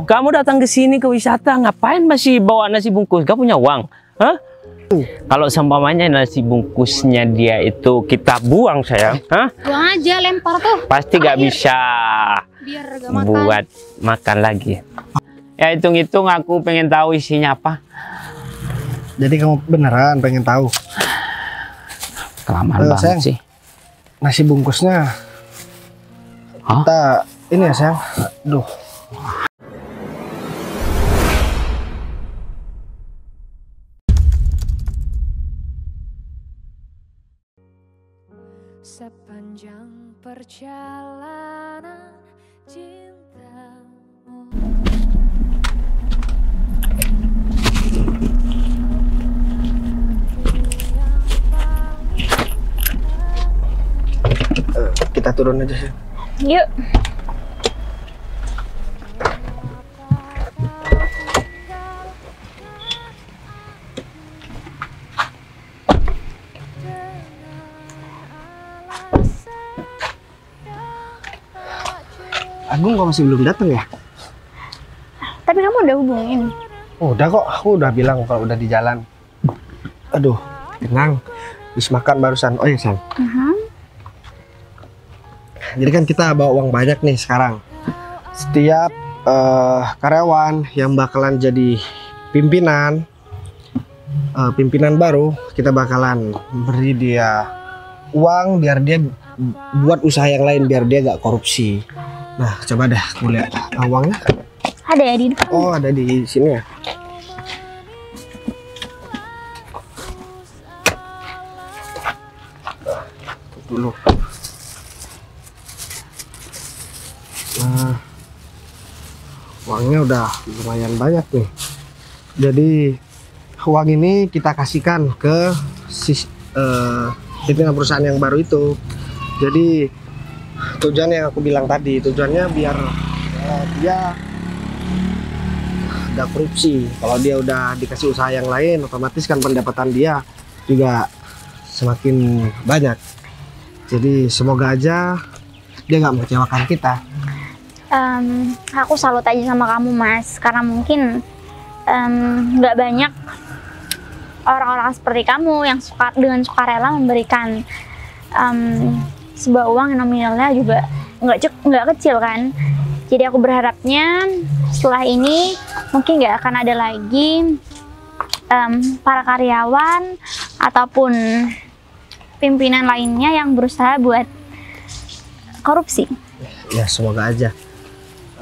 Kamu datang ke sini ke wisata, ngapain masih bawa nasi bungkus? Kamu punya uang? Hah? Kalau seumpamanya nasi bungkusnya dia itu kita buang, sayang. Hah? Buang aja, lempar tuh. Pasti gak bisa Biar gak makan. buat makan lagi. Ya hitung-hitung aku pengen tahu isinya apa. Jadi kamu beneran pengen tahu? Kelamaan banget sayang, sih. Nasi bungkusnya Hah? kita ini ya sayang. Duh. Sepanjang perjalanan cintamu. Kita turun aja sih. Yuk. Agung kok masih belum datang ya? Tapi kamu udah hubungin. Udah kok, aku udah bilang kalau udah di jalan. Aduh, tenang. Habis makan barusan. Oh iya sayang. Jadi kan kita bawa uang banyak nih sekarang. Setiap karyawan yang bakalan jadi pimpinan baru, kita bakalan beri dia uang biar dia buat usaha yang lain, biar dia gak korupsi. Nah, coba dah aku lihat uangnya. Ada ya di depan? Oh, ada di sini ya. Dulu. Nah, uangnya udah lumayan banyak nih. Jadi uang ini kita kasihkan ke pimpinan perusahaan yang baru itu. Jadi tujuan yang aku bilang tadi, tujuannya biar dia ada korupsi. Kalau dia udah dikasih usaha yang lain, otomatis kan pendapatan dia juga semakin banyak. Jadi semoga aja dia nggak mengecewakan kita. Aku salut aja sama kamu, Mas, karena mungkin nggak banyak orang-orang seperti kamu yang dengan sukarela memberikan sebuah uang yang nominalnya juga nggak kecil kan. Jadi aku berharapnya setelah ini mungkin nggak akan ada lagi para karyawan ataupun pimpinan lainnya yang berusaha buat korupsi. Ya semoga aja.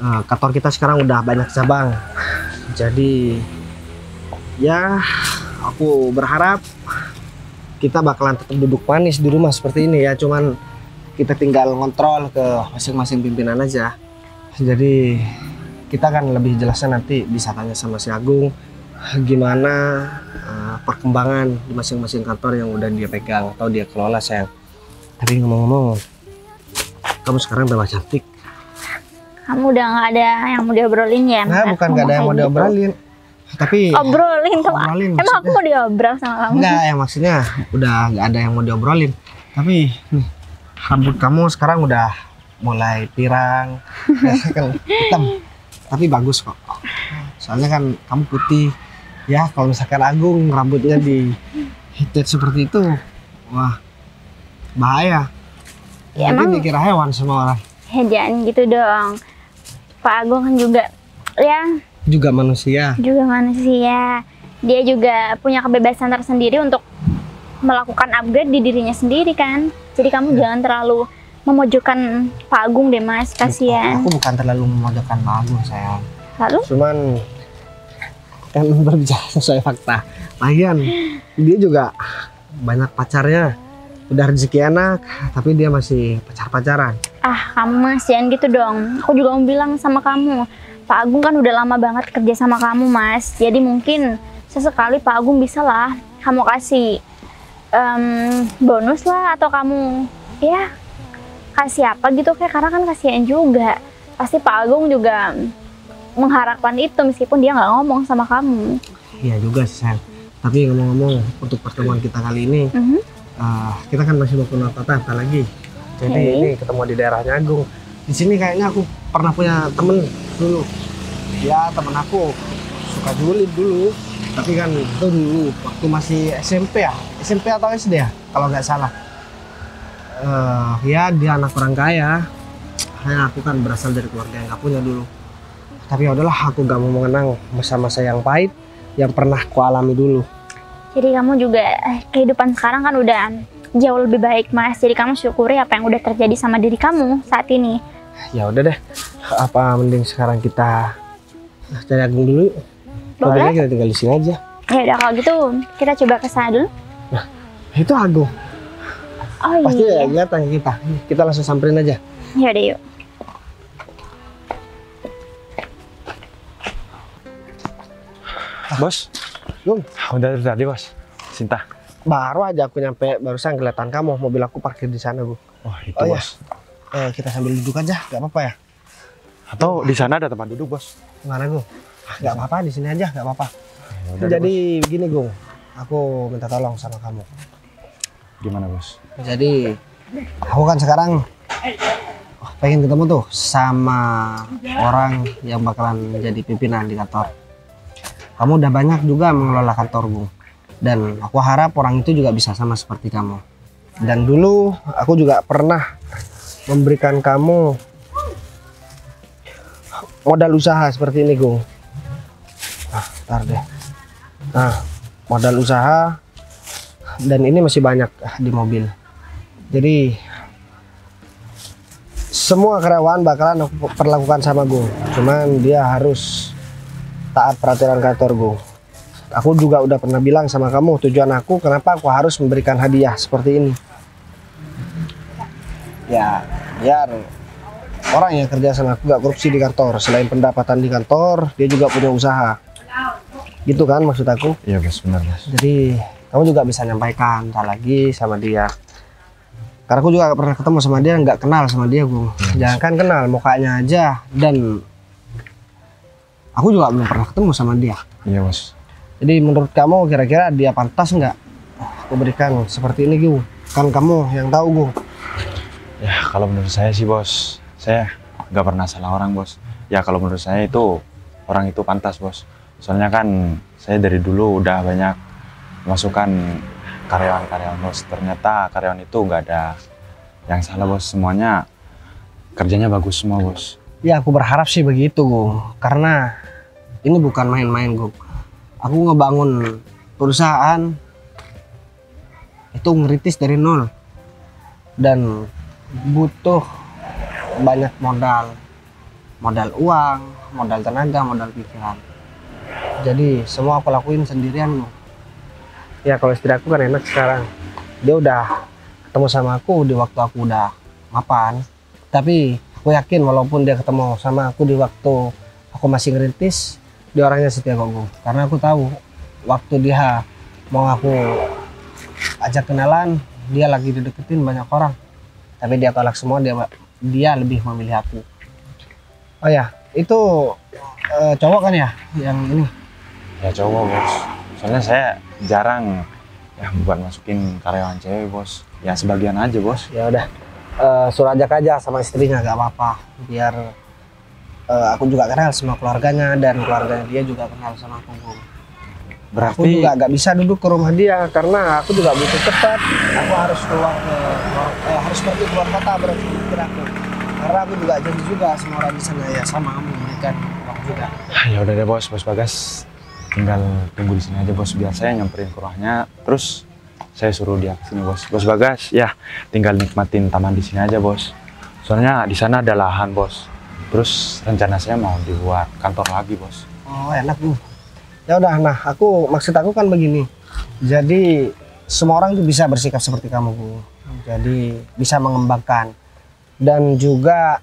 Kantor kita sekarang udah banyak cabang. Jadi ya aku berharap kita bakalan tetap duduk manis di rumah seperti ini ya. Cuman kita tinggal ngontrol ke masing-masing pimpinan aja. Jadi kita kan lebih jelasnya nanti bisa tanya sama si Agung gimana perkembangan di masing-masing kantor yang udah dia pegang atau dia kelola, sayang. Tapi ngomong-ngomong, kamu sekarang udah cantik. Kamu udah nggak ada yang mau diobrolin ya? Nah, bukan nggak ada yang mau diobrolin. Tapi obrolin tuh. Emang aku mau diobrol sama kamu? Enggak, ya maksudnya udah nggak ada yang mau diobrolin. Tapi nih, rambut kamu sekarang udah mulai pirang, kan hitam. Tapi bagus kok. Soalnya kan kamu putih. Ya kalau misalkan Agung rambutnya di hitam seperti itu, wah bahaya. Ya, nanti emang dikira hewan semua orang. Ya jangan gitu dong. Pak Agung kan juga Juga manusia. Dia juga punya kebebasan tersendiri untuk melakukan upgrade di dirinya sendiri kan. Jadi kamu jangan terlalu memojokkan Pak Agung deh, Mas, kasihan. Aku bukan terlalu memojokkan Pak Agung, sayang. Lalu? Cuman kan berbicara sesuai fakta. Lagian dia juga banyak pacarnya. Udah rezeki enak, tapi dia masih pacaran. Ah, kamu, Mas, jangan gitu dong. Aku juga mau bilang sama kamu, Pak Agung kan udah lama banget kerja sama kamu, Mas. Jadi mungkin sesekali Pak Agung bisa lah kamu kasih bonus lah, atau kamu ya kasih apa gitu, kayak karena kan kasihan juga. Pasti Pak Agung juga mengharapkan itu meskipun dia nggak ngomong sama kamu. Iya juga sih, sayang. Tapi ngomong-ngomong, untuk pertemuan kita kali ini, kita kan masih mau kenal tata lagi. Jadi ini ketemu di daerahnya Agung. Di sini kayaknya aku pernah punya temen dulu. Ya temen aku suka julid dulu. Tapi kan itu dulu waktu masih SMP ya, SMP atau SD ya kalau nggak salah. Ya dia anak orang kaya. Hanya aku kan berasal dari keluarga yang nggak punya dulu. Tapi ya udahlah, aku gak mau mengenang masa-masa yang pahit yang pernah ku alami dulu. Jadi kamu juga kehidupan sekarang kan udah jauh lebih baik, Mas. Jadi kamu syukuri apa yang udah terjadi sama diri kamu saat ini. Ya udah deh, apa mending sekarang kita cari Agung dulu. Boleh. Kita tinggal di sini aja. Ya udah kalau gitu kita coba ke sana dulu. Nah, itu Agung. Oh Pasti iya. ya kelihatan kita. Kita langsung samperin aja. Ya udah yuk. Bos, Gung, udah tadi bos. Sinta. baru aja aku nyampe, barusan kelihatan kamu. Mobil aku parkir di sana, Gung. Oh itu Oh, iya. bos. Kita sambil duduk aja, gak apa-apa ya? Atau di sana ada tempat duduk bos? Gimana, Gung? Gak apa-apa, di sini aja, gak apa-apa. Yaudah deh, Jadi begini, Gung. Aku minta tolong sama kamu. bos. Gimana bos? Jadi aku kan sekarang pengen ketemu tuh sama orang yang bakalan jadi pimpinan di kantor. Kamu udah banyak juga mengelola kantor, Bung. Dan aku harap orang itu juga bisa sama seperti kamu. Dan dulu aku juga pernah memberikan kamu modal usaha seperti ini, Gung. Ntar deh. Nah, modal usaha dan ini masih banyak di mobil. Jadi semua karyawan bakalan aku perlakukan sama Gung. Cuman dia harus taat peraturan kantor, Gung. Aku juga udah pernah bilang sama kamu tujuan aku kenapa aku harus memberikan hadiah seperti ini. Ya, biar orang yang kerja sama aku gak korupsi di kantor. Selain pendapatan di kantor, dia juga punya usaha. Gitu kan maksud aku? Iya bos, benar bos. Jadi kamu juga bisa nyampaikan tak lagi sama dia. Karena aku juga gak pernah ketemu sama dia, nggak kenal sama dia, Gung. Jangan kan kenal mukanya aja, dan aku juga belum pernah ketemu sama dia. Iya bos. Jadi menurut kamu kira-kira dia pantas nggak aku berikan seperti ini, Gung? Kan kamu yang tahu, Gung. Ya kalau menurut saya sih bos, saya nggak pernah salah orang bos. Ya kalau menurut saya itu orang itu pantas bos. Soalnya kan saya dari dulu udah banyak masukan karyawan-karyawan bos. Ternyata karyawan itu nggak ada yang salah bos. Semuanya kerjanya bagus semua bos. Ya aku berharap sih begitu, Gung. Karena ini bukan main-main, Gung. Aku ngebangun perusahaan itu ngeritis dari nol dan butuh banyak modal uang, modal tenaga, modal pikiran. Jadi semua aku lakuin sendirian, Gung. Ya kalau istri aku kan enak sekarang, dia udah ketemu sama aku di waktu aku udah mapan. Tapi aku yakin walaupun dia ketemu sama aku di waktu aku masih ngerintis, dia orangnya setia kok, Gung. Karena aku tahu waktu dia mau aku ajak kenalan, dia lagi dideketin banyak orang. Tapi dia tolak semua, dia lebih memilih aku. Oh ya, itu cowok kan ya yang ini? Ya cowok bos. Soalnya saya jarang ya buat masukin karyawan cewek bos. Ya sebagian aja bos. Ya udah, suruh ajak aja sama istrinya, gak apa-apa. Biar aku juga kenal sama keluarganya dan keluarganya dia juga kenal sama aku, Gung. Berarti Aku juga gak bisa duduk ke rumah dia karena aku juga butuh cepat. Aku harus keluar harus pergi keluar kota berarti pikir aku. Karena aku juga janji juga sama orang di sana, ya sama kamu memberikan uang juga. ya udah deh bos, bos Bagas tinggal tunggu di sini aja bos. Biar saya nyamperin ke rumahnya, terus saya suruh dia ke sini bos. Bos Bagas ya tinggal nikmatin taman di sini aja bos. Soalnya di sana ada lahan bos. Terus rencana saya mau dibuat kantor lagi bos. Oh enak, Gung. Ya udah, nah maksud aku kan begini. Jadi semua orang tuh bisa bersikap seperti kamu, Gung. Jadi bisa mengembangkan dan juga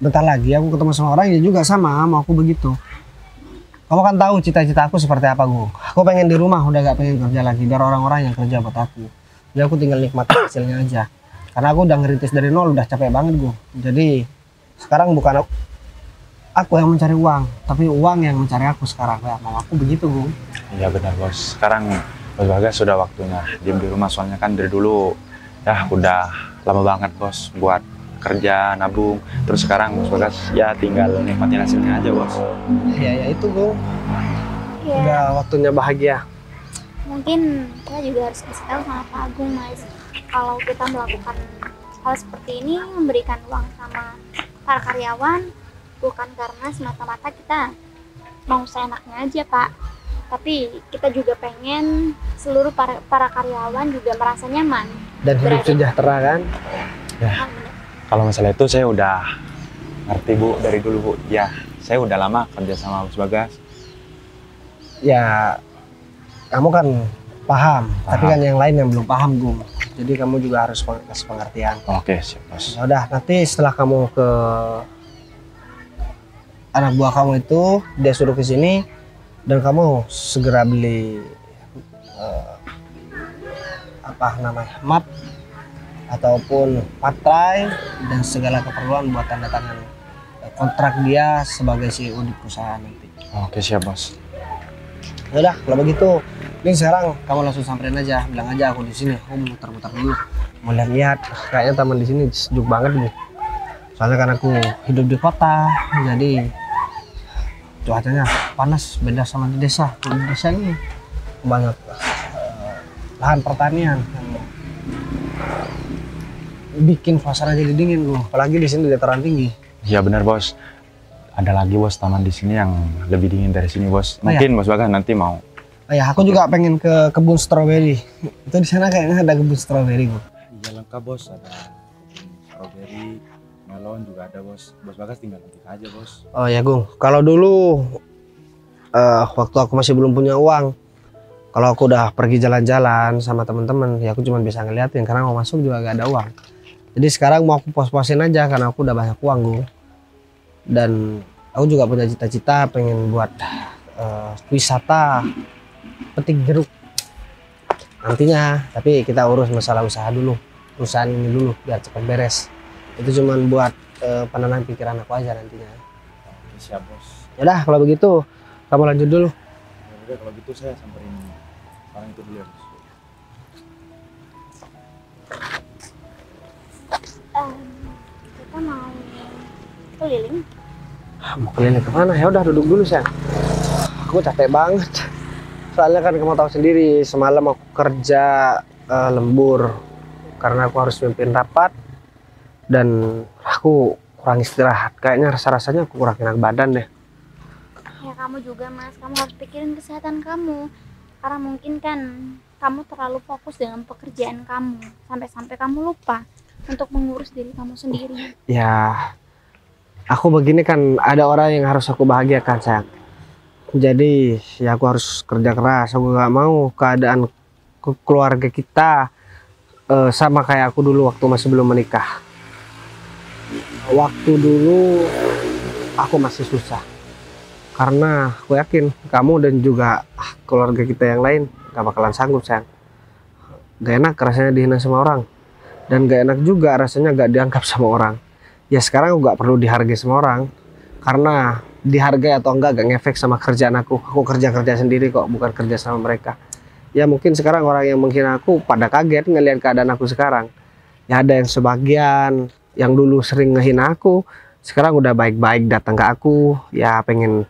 bentar lagi aku ketemu sama orang yang juga sama mau aku begitu. Kamu kan tahu cita-cita aku seperti apa, Gung. Aku pengen di rumah, udah gak pengen kerja lagi. Biar orang-orang yang kerja buat aku. Jadi aku tinggal nikmatin hasilnya aja. Karena aku udah ngerintis dari nol, udah capek banget, Gung. Jadi sekarang bukan aku yang mencari uang, tapi uang yang mencari aku sekarang. Ya mau aku begitu, Gung. Iya benar bos. Sekarang Bos Bagas sudah waktunya diem di rumah. Soalnya kan dari dulu ya udah lama banget bos buat kerja, nabung. Terus sekarang Bos Bagas ya tinggal nikmatin hasilnya aja, Bos. Ya itu Gung. Ya, Udah waktunya bahagia. mungkin kita juga harus kasih tahu sama Pak Agung, Mas. Kalau kita melakukan hal seperti ini, memberikan uang sama para karyawan, bukan karena semata-mata kita mau seenaknya aja, Pak. Tapi kita juga pengen seluruh para karyawan juga merasa nyaman. Dan hidup Berarti- sejahtera kan. Ya, kalau masalah itu saya udah ngerti Bu dari dulu Bu. Ya, saya udah lama kerja sama Bos Bagas. Ya kamu kan paham, tapi kan yang lain yang belum paham Gung. Jadi kamu juga harus kasih pengertian. Oke, siap Bos. Ya udah, nanti setelah kamu ke anak buah kamu itu, dia suruh ke sini dan kamu segera beli apa namanya, map ataupun matrai dan segala keperluan buat tanda tangan kontrak dia sebagai CEO di perusahaan nanti. Oke, siap Bos. Ya udah, kalau begitu, ini sekarang kamu langsung samperin aja, bilang aja aku di sini, aku mau muter-muter dulu, mau lihat, kayaknya taman di sini sejuk banget nih. Soalnya kan aku hidup di kota, jadi cuacanya panas, beda sama di desa. Di desa ini banyak lahan pertanian yang bikin suasana jadi dingin loh, apalagi di sini di dataran tinggi. Ya benar Bos. Ada lagi Bos taman di sini yang lebih dingin dari sini Bos. Oh, ya? Mungkin Bos Bagas nanti mau. Oh ya, aku juga pengen ke kebun stroberi. Itu di sana kayaknya ada kebun stroberi Bu. Iya lengkap Bos, ada kebun stroberi, melon juga ada Bos. Bos Bagas tinggal nanti aja Bos. Oh ya Gung, kalau dulu waktu aku masih belum punya uang, kalau aku udah pergi jalan-jalan sama teman-teman, ya aku cuma bisa ngeliatin karena mau masuk juga gak ada uang. Jadi sekarang mau aku pos-posin aja karena aku udah banyak uang Gung. Dan aku juga punya cita-cita pengen buat wisata petik jeruk nantinya, tapi kita urus masalah usaha dulu, perusahaan ini dulu biar cepat beres. Itu cuman buat penenang pikiran aku aja nantinya. Oke, siap Bos. Yaudah kalau begitu kamu lanjut dulu. Ya udah kalau gitu saya samperin orang itu dulu ya Bos. Kita mau keliling. Mau keliling kemana? Ya udah duduk dulu sayang. Aku capek banget. Soalnya kan kamu tahu sendiri semalam aku kerja lembur karena aku harus mimpin rapat dan aku kurang istirahat. Kayaknya rasa-rasanya aku kurang enak badan deh. Ya kamu juga Mas, kamu harus pikirin kesehatan kamu. Karena mungkin kan kamu terlalu fokus dengan pekerjaan kamu sampai-sampai kamu lupa untuk mengurus diri kamu sendiri. Ya, aku begini kan ada orang yang harus aku bahagiakan sayang. Jadi ya aku harus kerja keras. Aku gak mau keadaan keluarga kita sama kayak aku dulu waktu masih belum menikah. Waktu dulu aku masih susah karena aku yakin kamu dan juga keluarga kita yang lain gak bakalan sanggup sayang. Gak enak rasanya dihina sama orang dan gak enak juga rasanya gak dianggap sama orang. Ya sekarang aku gak perlu dihargai sama orang karena dihargai atau enggak gak ngefek sama kerjaan aku kerja sendiri kok, bukan kerja sama mereka. Ya mungkin sekarang orang yang menghina aku pada kaget ngelihat keadaan aku sekarang. Ya ada yang sebagian yang dulu sering ngehina aku sekarang udah baik-baik datang ke aku, ya pengen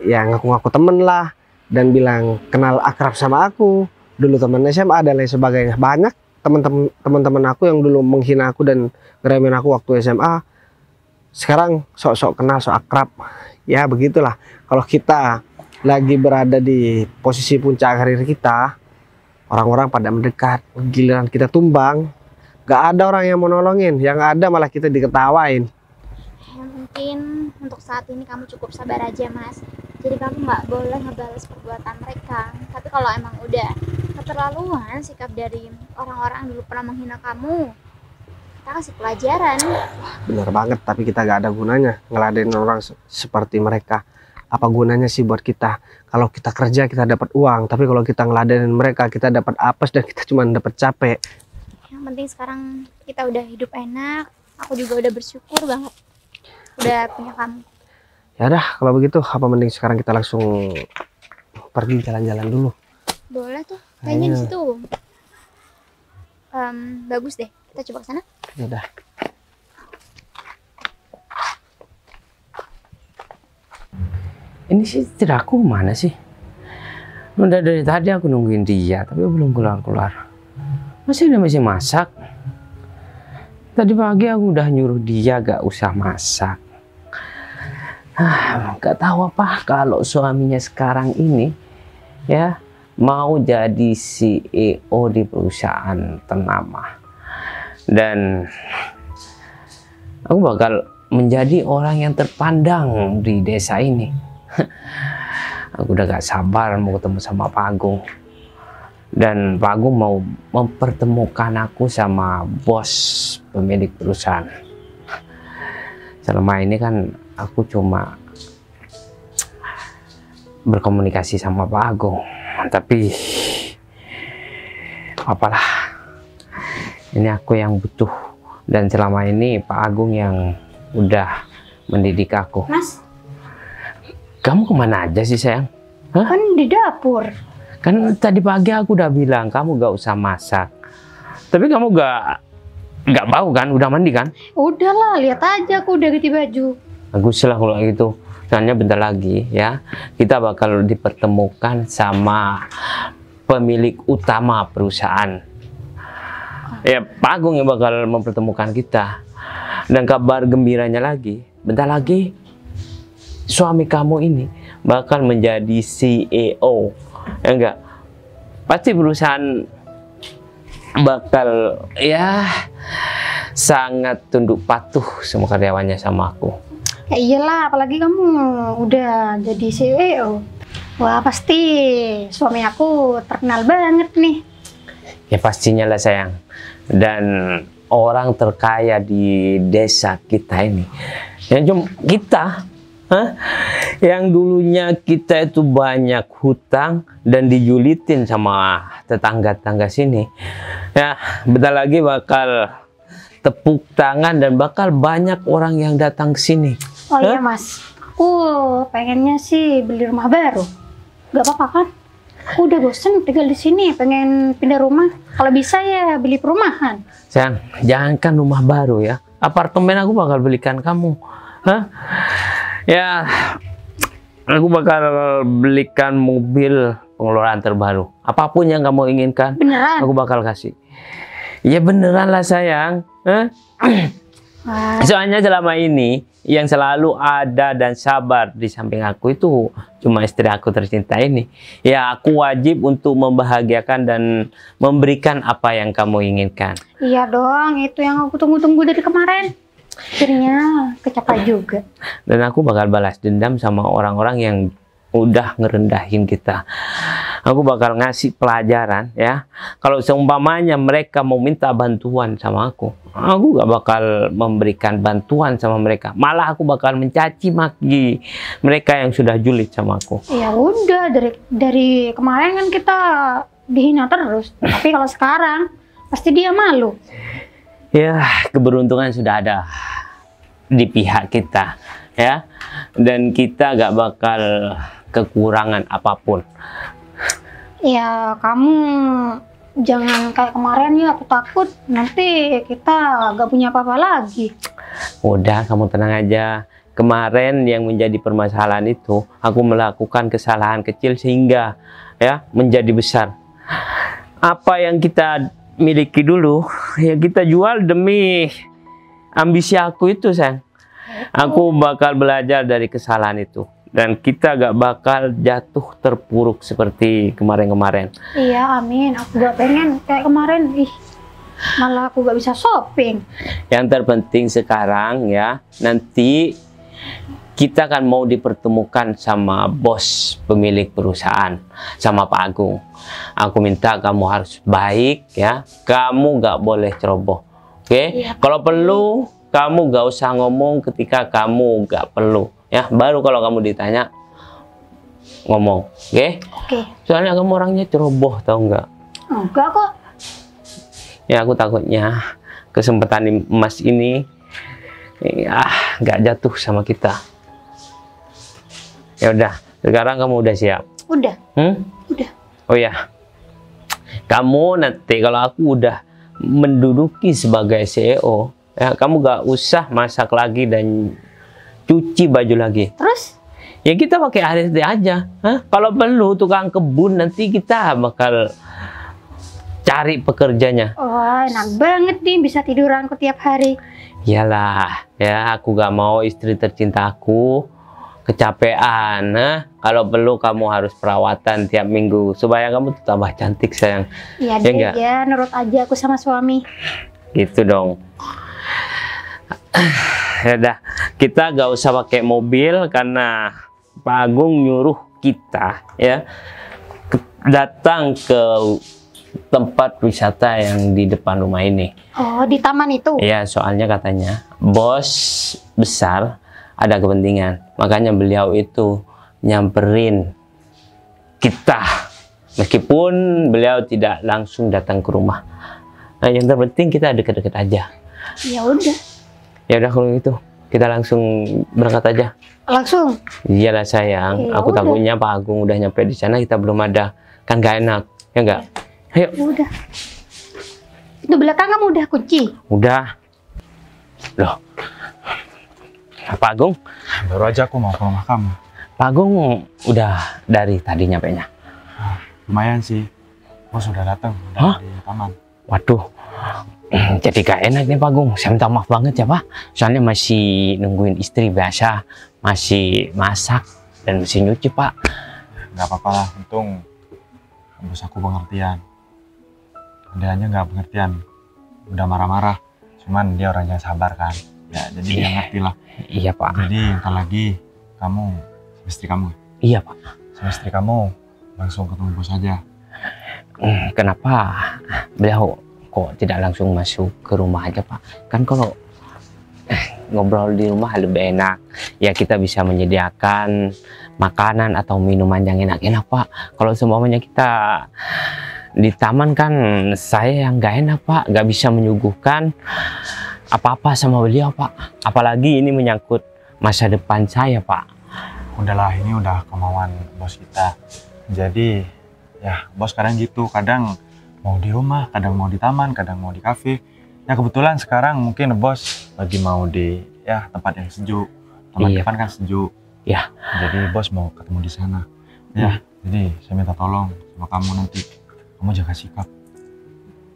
ya ngaku-ngaku temen lah dan bilang kenal akrab sama aku, dulu temen SMA dan lain sebagainya. Banyak teman-teman aku yang dulu menghina aku dan ngeremehin aku waktu SMA sekarang sok-sok kenal, sok akrab. Ya begitulah, kalau kita lagi berada di posisi puncak karir kita, orang-orang pada mendekat, giliran kita tumbang gak ada orang yang mau nolongin, yang ada malah kita diketawain. Ya mungkin untuk saat ini kamu cukup sabar aja Mas. Jadi kamu nggak boleh ngebales perbuatan mereka. Tapi kalau emang udah keterlaluan sikap dari orang-orang yang dulu pernah menghina kamu, kita kasih pelajaran. Bener banget, tapi kita gak ada gunanya ngeladenin orang seperti mereka. Apa gunanya sih buat kita? Kalau kita kerja kita dapat uang, tapi kalau kita ngeladenin mereka kita dapat apes dan kita cuma dapat capek. Yang penting sekarang kita udah hidup enak. Aku juga udah bersyukur banget udah punya kamu. Ya udah kalau begitu apa mending sekarang kita langsung pergi jalan-jalan dulu. Boleh tuh, kayaknya di situ bagus deh. Kita coba ke sana. Ya udah. Ini sih istri aku mana sih? Udah dari tadi aku nungguin dia, tapi belum keluar-keluar. Masih masak. Tadi pagi aku udah nyuruh dia gak usah masak. Gak tahu apa kalau suaminya sekarang ini ya mau jadi CEO di perusahaan ternama. Dan aku bakal menjadi orang yang terpandang di desa ini. Aku udah gak sabar mau ketemu sama Pak Agung. Dan Pak Agung mau mempertemukan aku sama bos pemilik perusahaan. Selama ini kan aku cuma berkomunikasi sama Pak Agung. Tapi apalah, ini aku yang butuh. Dan selama ini Pak Agung yang udah mendidik aku. Mas, kamu kemana aja sih sayang? Hah? kan di dapur. Kan tadi pagi aku udah bilang kamu gak usah masak. Tapi kamu gak bau kan? Udah mandi kan? Udahlah, lihat aja aku udah ganti baju. Bagus lah kalau gitu. Soalnya bentar lagi ya kita bakal dipertemukan sama pemilik utama perusahaan. Ya Pak Agung yang bakal mempertemukan kita. Dan kabar gembiranya lagi, bentar lagi suami kamu ini bakal menjadi CEO. Ya enggak? Pasti perusahaan bakal ya sangat tunduk patuh sama karyawannya sama aku. Ya iyalah, apalagi kamu udah jadi CEO. Wah, pasti suami aku terkenal banget nih. Ya pastinya lah sayang. Dan orang terkaya di desa kita ini, yang cuma kita, yang dulunya kita itu banyak hutang dan dijulitin sama tetangga-tetangga sini. Ya, bentar lagi bakal tepuk tangan dan bakal banyak orang yang datang ke sini. Oh iya Mas, aku pengennya sih beli rumah baru. Gak apa-apa kan? Aku udah bosen tinggal di sini, pengen pindah rumah. Kalau bisa ya beli perumahan. Sayang, jangankan rumah baru ya, apartemen aku bakal belikan kamu. Ya, aku bakal belikan mobil pengeluaran terbaru. Apapun yang kamu inginkan, Beneran? aku bakal kasih. Ya beneran lah sayang. Wah, Soalnya selama ini yang selalu ada dan sabar di samping aku itu cuma istri aku tercinta ini. Ya aku wajib untuk membahagiakan dan memberikan apa yang kamu inginkan. iya dong, itu yang aku tunggu-tunggu dari kemarin. Akhirnya kecapai juga. Dan aku bakal balas dendam sama orang-orang yang udah ngerendahin kita. Aku bakal ngasih pelajaran ya. Kalau seumpamanya mereka mau minta bantuan sama aku gak bakal memberikan bantuan sama mereka. Malah aku bakal mencaci maki mereka yang sudah julid sama aku. Ya udah, dari kemarin kan kita dihina terus. Tapi kalau sekarang pasti dia malu. Ya, keberuntungan sudah ada di pihak kita ya. Dan kita gak bakal kekurangan apapun. Ya kamu jangan kayak kemarin ya, aku takut nanti kita gak punya apa-apa lagi. Udah, kamu tenang aja. Kemarin yang menjadi permasalahan itu, aku melakukan kesalahan kecil sehingga ya menjadi besar. Apa yang kita miliki dulu, ya kita jual demi ambisi aku itu, sayang. Aku bakal belajar dari kesalahan itu. Dan kita gak bakal jatuh terpuruk seperti kemarin-kemarin. Iya, amin. Aku gak pengen kayak kemarin. Malah aku gak bisa shopping. Yang terpenting sekarang ya, nanti kita kan mau dipertemukan sama bos pemilik perusahaan, sama Pak Agung. Aku minta kamu harus baik ya, kamu gak boleh ceroboh. Oke? Iya. Kalau perlu, kamu gak usah ngomong ketika kamu gak perlu. Ya, baru kalau kamu ditanya ngomong, oke? Oke. Soalnya kamu orangnya ceroboh, tahu nggak? Enggak kok. Ya aku takutnya kesempatan emas ini nggak jatuh sama kita. Ya udah, sekarang kamu udah siap? Udah. Udah. Oh ya, kamu nanti kalau aku udah menduduki sebagai CEO, ya kamu gak usah masak lagi dan cuci baju lagi. Terus? ya kita pakai HRD aja. Hah? Kalau perlu tukang kebun, nanti kita bakal cari pekerjanya. Wah, enak banget nih bisa tiduranku tiap hari. Iyalah, ya aku gak mau istri tercinta aku kecapean. Nah, kalau perlu kamu harus perawatan tiap minggu supaya kamu tuh tambah cantik sayang. Iya Ya deh, enggak? ya nurut aja aku sama suami. Gitu dong. Ya udah, kita gak usah pakai mobil karena Pak Agung nyuruh kita ya datang ke tempat wisata yang di depan rumah ini. Oh, di taman itu? Ya, soalnya katanya bos besar ada kepentingan, makanya beliau itu nyamperin kita meskipun beliau tidak langsung datang ke rumah. Nah, yang terpenting kita deket-deket aja. Ya udah. Ya udah kalau gitu kita langsung berangkat aja. Langsung? Iyalah sayang, Ya aku udah. takutnya Pak Agung udah nyampe di sana kita belum ada, kan gak enak, ya enggak? Ayo, Ya udah. Itu belakang kamu udah kunci? udah. Loh, Pak Agung, Baru aja aku mau ke rumah kamu. Pak Agung udah dari tadi nyampe nya. Lumayan sih. Bos sudah datang, Hah? udah di taman. Waduh, jadi gak enak nih Pak Agung. Saya minta maaf banget ya Pak. Soalnya masih nungguin istri biasa, masih masak dan masih nyuci Pak. Nggak apa-apa lah, untung bos aku pengertian. Dia aja nggak pengertian, udah marah-marah. Cuman dia orangnya sabar kan. Ya, jadi dia ngerti lah. Iya Pak. Jadi ntar lagi kamu sama istri kamu, Iya Pak. sama istri kamu langsung ketemu bos aja. Kenapa beliau kok tidak langsung masuk ke rumah aja Pak? Kan kalau ngobrol di rumah lebih enak. Ya kita bisa menyediakan makanan atau minuman yang enak-enak Pak. Kalau semuanya kita di taman kan saya yang gak enak Pak. Gak bisa menyuguhkan apa-apa sama beliau Pak. Apalagi ini menyangkut masa depan saya Pak. Udahlah, ini udah kemauan bos kita. Jadi ya bos kadang gitu, kadang mau di rumah, kadang mau di taman, kadang mau di kafe. Ya kebetulan sekarang mungkin bos lagi mau di ya tempat yang sejuk. Taman Iya. depan kan sejuk. Ya. Jadi bos mau ketemu di sana. Ya, jadi saya minta tolong sama kamu nanti. Kamu jaga sikap.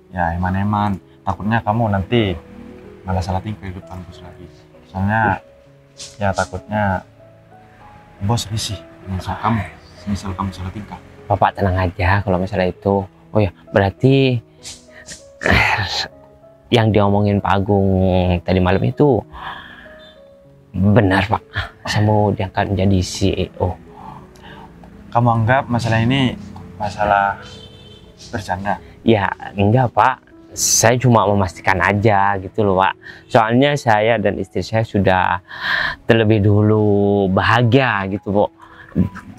Ya eman-eman. Takutnya kamu nanti malah salah tingkah di depan bos lagi. Soalnya ya takutnya bos risih misal kamu salah tingkah. Bapak tenang aja kalau masalah itu. Oh ya, berarti yang diomongin Pak Agung tadi malam itu benar Pak. Saya mau diangkat menjadi CEO. Kamu anggap masalah ini masalah bercanda? Ya enggak Pak. Saya cuma memastikan aja gitu loh Pak. Soalnya saya dan istri saya sudah terlebih dulu bahagia gitu Pak.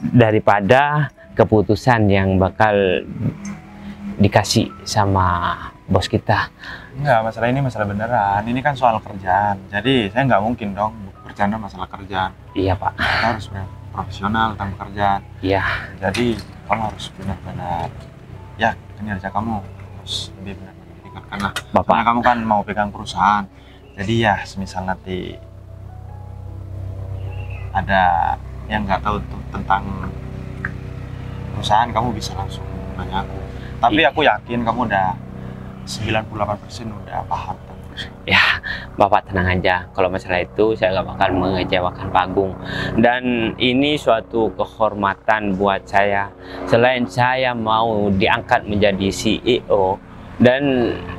Daripada keputusan yang bakal dikasih sama bos kita. Enggak, masalah ini masalah beneran. Ini kan soal kerjaan. Jadi saya nggak mungkin dong bercanda masalah kerjaan. Iya Pak. Kita harus profesional tentang pekerjaan. Iya. Jadi kamu harus benar-benar ya kinerja kamu harus lebih benar-benar ditingkatkan lah. Bapak. Karena kamu kan mau pegang perusahaan. Jadi ya semisal nanti ada yang nggak tahu tuh tentang perusahaan, kamu bisa langsung nanya aku. Tapi aku yakin kamu udah 98% udah paham tentang perusahaan. Ya, Bapak tenang aja. Kalau masalah itu saya nggak bakal mengecewakan Pak Agung. Dan ini suatu kehormatan buat saya. Selain saya mau diangkat menjadi CEO, dan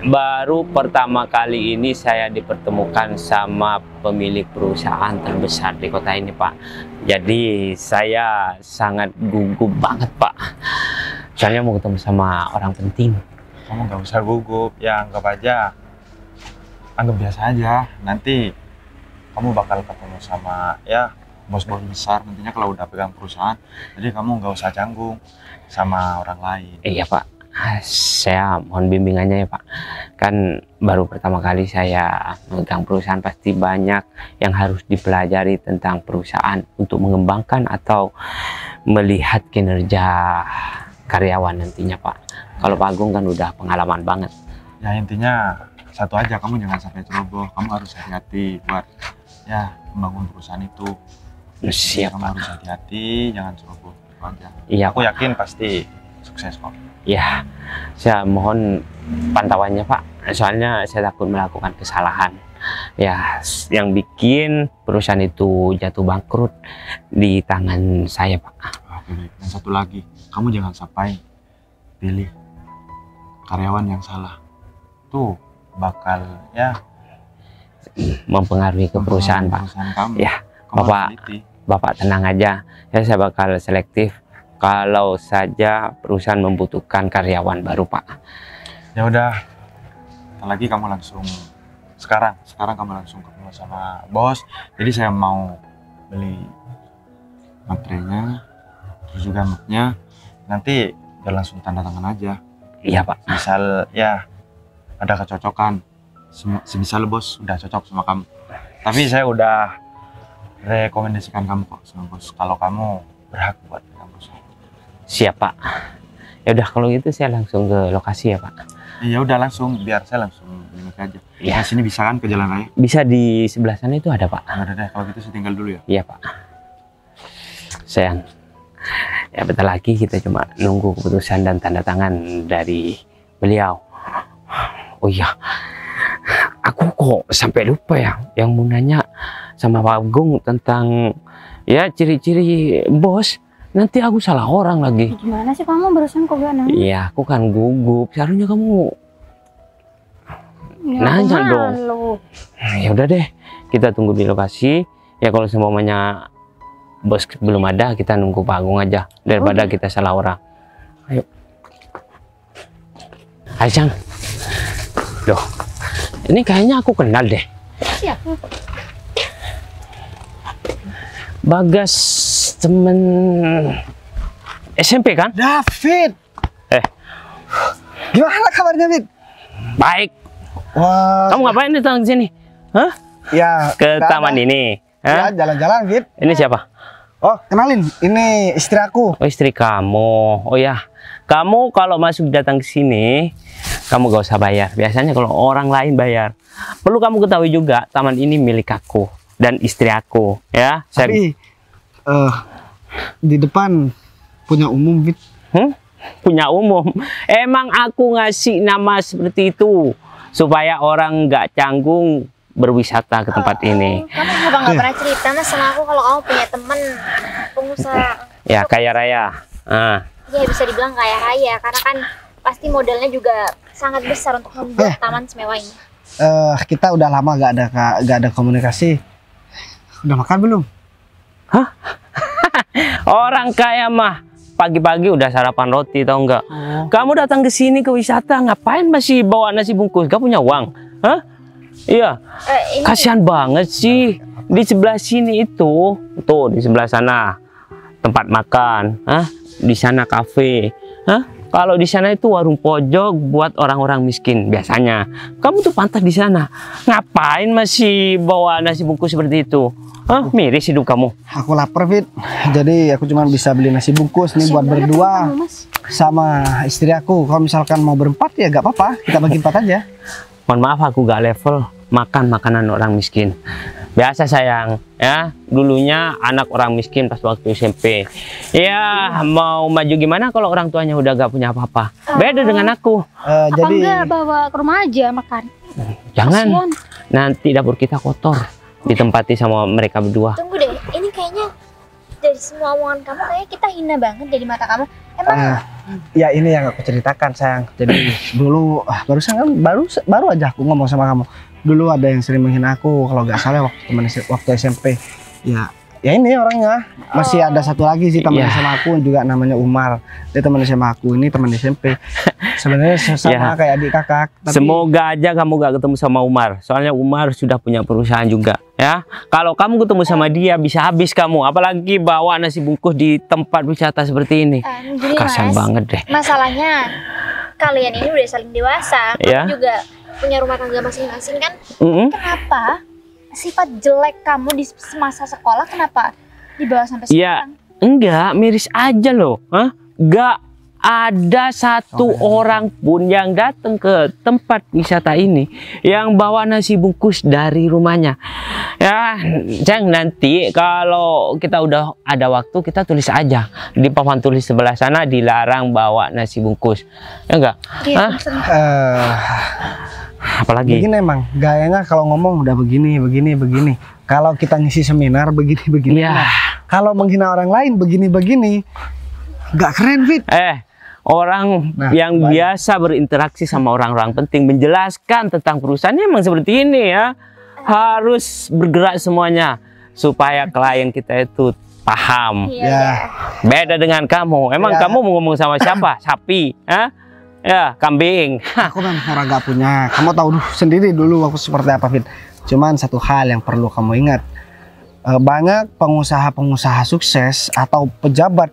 baru pertama kali ini saya dipertemukan sama pemilik perusahaan terbesar di kota ini Pak. Jadi saya sangat gugup banget Pak. Soalnya mau ketemu sama orang penting. Kamu nggak usah gugup, ya anggap biasa aja. Nanti kamu bakal ketemu sama ya bos-bos besar nantinya kalau udah pegang perusahaan. Jadi kamu nggak usah canggung sama orang lain. Iya Pak, saya mohon bimbingannya ya Pak. Kan baru pertama kali saya memegang perusahaan, pasti banyak yang harus dipelajari tentang perusahaan untuk mengembangkan atau melihat kinerja karyawan nantinya Pak. Kalau Pak Agung kan udah pengalaman banget. Ya intinya satu aja, kamu jangan sampai ceroboh. Kamu harus hati-hati buat ya membangun perusahaan itu. Siap, Kamu Pak. harus hati-hati, jangan ceroboh gitu aja. Iya, Aku Pak. yakin pasti sukses kok. Ya, saya mohon pantauannya, Pak. Soalnya saya takut melakukan kesalahan. Ya, yang bikin perusahaan itu jatuh bangkrut di tangan saya, Pak. Oke, baik. Dan satu lagi, kamu jangan sampai pilih karyawan yang salah. Tuh bakal ya Mempengaruhi ke perusahaan, Pak. perusahaan kamu. Ya, Kamu harus Bapak. teliti. Bapak tenang aja. Ya, saya bakal selektif kalau saja perusahaan membutuhkan karyawan baru, Pak. Ya udah, ntar lagi kamu langsung sekarang kamu langsung ketemu sama bos. Jadi saya mau beli materinya, terus juga mapnya. Nanti ya langsung tanda tangan aja. Iya, Pak. Misal ya ada kecocokan, semisal bos udah cocok sama kamu. Tapi saya udah rekomendasikan kamu kok sama bos. Kalau kamu berhak buat kampus. Siap, Pak. Ya udah kalau gitu saya langsung ke lokasi ya, Pak. Ya udah langsung, biar saya langsung balik aja. Ya. Di sini bisa kan ke jalan raya? Bisa di sebelah sana itu ada, Pak. Ya udah deh, kalau gitu saya tinggal dulu ya. Iya, Pak. Sayang. Ya bentar lagi kita cuma nunggu keputusan dan tanda tangan dari beliau. Oh iya. Aku kok sampai lupa ya yang mau nanya sama Pak Agung tentang ya ciri-ciri bos. Nanti aku salah orang lagi. Gimana sih kamu barusan kok gak nanya? Iya, aku kan gugup. Seharusnya kamu Ya, nanya aku dong. malu. ya udah deh, kita tunggu di lokasi. Ya kalau semuanya bos belum ada, kita nunggu Pak Agung aja daripada kita salah orang. Ayo. Aisyang. Loh. Ini kayaknya aku kenal deh. Siapa? Bagas temen SMP kan? David, gimana kabarnya, David? Baik. Wah, Kamu ngapain datang ke sini? Hah? ya Ke nggak taman ada. ini? Ya, Hah? jalan-jalan, David. Ini siapa? Oh, kenalin, ini istri aku. Oh, istri kamu. Oh ya, kamu kalau masuk datang ke sini, kamu gak usah bayar. Biasanya kalau orang lain bayar. Perlu kamu ketahui juga, taman ini milik aku dan istri aku. Ya, saya. Tapi di depan punya umum, David. Punya umum. Emang aku ngasih nama seperti itu supaya orang nggak canggung berwisata ke tempat ini. Kamu juga nggak pernah cerita mas sama aku kalau kamu punya temen pengusaha. Ya, kaya raya. Ah. Ya bisa dibilang kaya raya karena kan pasti modalnya juga sangat besar untuk membuat taman semewah ini. Kita udah lama gak ada komunikasi. Udah makan belum? Orang kaya mah pagi-pagi udah sarapan roti, tau nggak? Kamu datang ke sini ke wisata ngapain masih bawa nasi bungkus? Gak punya uang? Hah? Iya. Ini Kasihan banget sih. Di sebelah sini itu, tuh di sebelah sana tempat makan, di sana kafe, Kalau di sana itu warung pojok buat orang-orang miskin biasanya. Kamu tuh pantas di sana. Ngapain masih bawa nasi bungkus seperti itu? Miris hidup kamu. Aku lapar, Fit. Jadi aku cuma bisa beli nasi bungkus nih buat berdua sama istri aku. Kalau misalkan mau berempat ya gak apa-apa, kita bagi 4 aja. Mohon maaf aku gak level makan makanan orang miskin. Biasa sayang, ya dulunya anak orang miskin pas waktu SMP. Ya mau maju gimana kalau orang tuanya udah gak punya apa-apa. Beda dengan aku. Apa Jadi enggak bawa ke rumah aja makan? Jangan, Kasian. nanti dapur kita kotor, ditempati sama mereka berdua. tunggu deh, ini kayaknya dari semua omongan kamu kayaknya kita hina banget dari mata kamu. Emang ya ini yang aku ceritakan, sayang. Jadi dulu barusan kan baru aja aku ngomong sama kamu. Dulu ada yang sering menghina aku kalau nggak salah waktu SMP. Ya ini orangnya. Masih ada satu lagi sih teman Iya. sama aku juga namanya Umar. Dia teman sama aku, ini teman SMP. Sebenarnya sama kayak adik kakak. Tapi Semoga aja kamu gak ketemu sama Umar. Soalnya Umar sudah punya perusahaan juga, ya. Kalau kamu ketemu sama dia bisa habis kamu. Apalagi bawa nasi bungkus di tempat wisata seperti ini. gini Kasian mas, banget deh. masalahnya kalian ini udah saling dewasa, Ya. kamu juga punya rumah tangga masing-masing kan? Mm-mm. Kenapa sifat jelek kamu di semasa sekolah kenapa dibawa sampai Iya. sekarang? Enggak, miris aja loh. Gak ada satu orang pun yang datang ke tempat wisata ini yang bawa nasi bungkus dari rumahnya. Ya, Cang, nanti kalau kita udah ada waktu kita tulis aja di papan tulis sebelah sana, dilarang bawa nasi bungkus. Ya enggak? Iya, Hah? Apalagi? Begini emang gayanya kalau ngomong udah begini. Kalau kita ngisi seminar begini. Ya. Kalau menghina orang lain begini. Nggak keren, Fit. Orang yang biasa berinteraksi sama orang-orang penting, menjelaskan tentang perusahaannya emang seperti ini ya. Harus bergerak semuanya supaya klien kita itu paham. Ya. Beda dengan kamu. Emang kamu mau ngomong sama siapa? Sapi? Hah? Ya, kambing. Aku memang orang gak punya. Kamu tahu sendiri dulu aku seperti apa, Fit. Cuman satu hal yang perlu kamu ingat. Banyak pengusaha-pengusaha sukses atau pejabat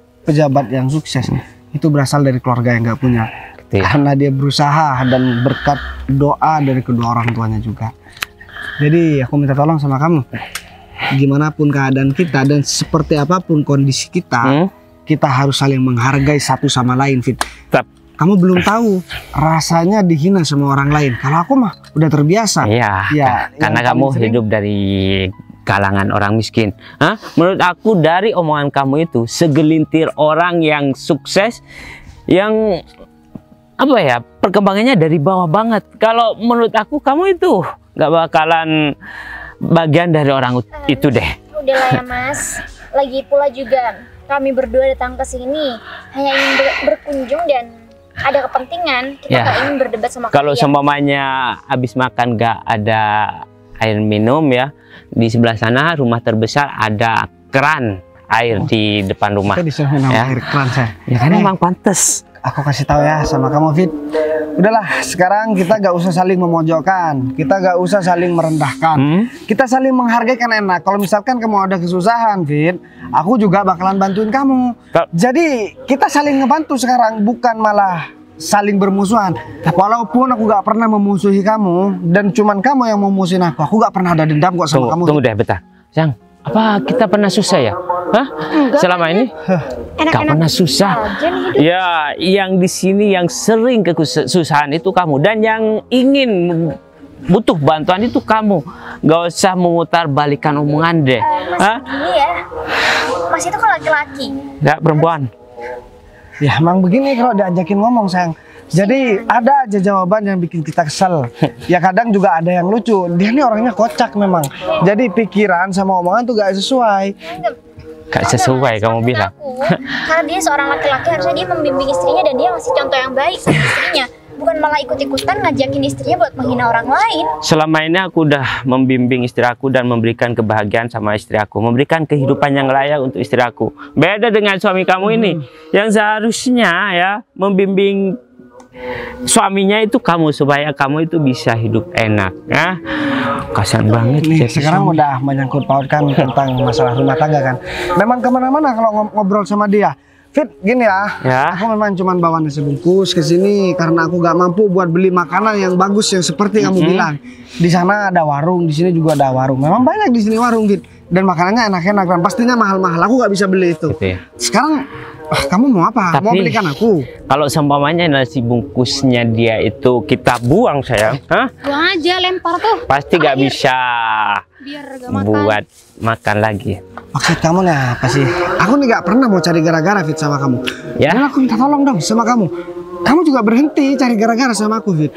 yang sukses itu berasal dari keluarga yang gak punya. Karena dia berusaha dan berkat doa dari kedua orang tuanya juga. Jadi aku minta tolong sama kamu. Gimana pun keadaan kita dan seperti apapun kondisi kita, kita harus saling menghargai satu sama lain, Fit. Kamu belum tahu rasanya dihina sama orang lain. Kalau aku mah udah terbiasa. Iya, karena kamu hidup dari kalangan orang miskin. Hah? Menurut aku dari omongan kamu itu segelintir orang yang sukses, yang apa ya, perkembangannya dari bawah banget. Kalau menurut aku kamu itu nggak bakalan bagian dari orang itu deh. Udahlah ya Mas. Lagi pula juga kami berdua datang ke sini hanya ingin berkunjung dan ada kepentingan. Kita nggak ingin berdebat sama kalian. Kalau seumpamanya habis makan nggak ada air minum ya, di sebelah sana rumah terbesar ada keran air di depan rumah. Saya disuruh minum air keran saya. Ya kan emang pantes. Aku kasih tahu ya sama kamu, Fit. Udahlah, sekarang kita gak usah saling memojokkan, kita gak usah saling merendahkan, kita saling menghargai kan enak. Kalau misalkan kamu ada kesusahan, Fit, aku juga bakalan bantuin kamu. Jadi kita saling ngebantu sekarang, bukan malah saling bermusuhan. Walaupun aku gak pernah memusuhi kamu dan cuman kamu yang memusuhin aku gak pernah ada dendam kok sama kamu. Tunggu deh, bentar, Cang. Apa kita pernah susah ya? Hah? Selama ini? Gak pernah susah. Ya, yang di sini yang sering kesusahan itu kamu, dan yang ingin butuh bantuan itu kamu. Gak usah memutar balikan omongan deh. Mas begini ya, Mas itu kan laki-laki. Gak, perempuan. Ya emang begini kalau diajakin ngomong, sayang. Jadi ada aja jawaban yang bikin kita kesel. Ya kadang juga ada yang lucu. Dia ini orangnya kocak memang. Jadi pikiran sama omongan tuh gak sesuai. Gak sesuai kamu bilang. Karena dia seorang laki-laki, harusnya dia membimbing istrinya dan dia ngasih contoh yang baik sama istrinya. Bukan malah ikut-ikutan ngajakin istrinya buat menghina orang lain. Selama ini aku udah membimbing istri aku dan memberikan kebahagiaan sama istri aku, memberikan kehidupan yang layak untuk istri aku. Beda dengan suami kamu ini, yang seharusnya ya membimbing suaminya itu kamu supaya kamu itu bisa hidup enak ya. Kasian banget nih sekarang udah menyangkut pautkan tentang masalah rumah tangga kan. Memang kemana-mana kalau ngobrol sama dia, Fit, gini ya, aku memang cuman bawa nasi bungkus ke sini karena aku gak mampu buat beli makanan yang bagus yang seperti kamu bilang. Di sana ada warung, di sini juga ada warung. Memang banyak di sini warung, Fit, dan makanannya enak-enak dan pastinya mahal-mahal. Aku gak bisa beli itu. Gitu ya? Sekarang kamu mau apa? Mau belikan aku? Kalau seumpamanya nasi bungkusnya dia itu kita buang, sayang, buang aja, lempar tuh. Pasti gak bisa biar gak makan. Buat makan lagi. Maksud kamu nih apa sih? Aku nih gak pernah mau cari gara-gara, Fit, sama kamu. Ya. Dan aku minta tolong dong sama kamu. Kamu juga berhenti cari gara-gara sama aku, Fit.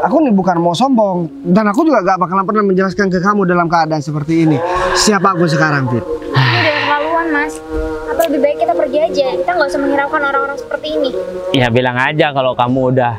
Aku nih bukan mau sombong dan aku juga gak bakalan pernah menjelaskan ke kamu dalam keadaan seperti ini siapa aku sekarang, Fit. Ini udah keterlaluan, Mas. Apa lebih baik kita pergi aja? Kita nggak usah menghiraukan orang-orang seperti ini. Ya bilang aja kalau kamu udah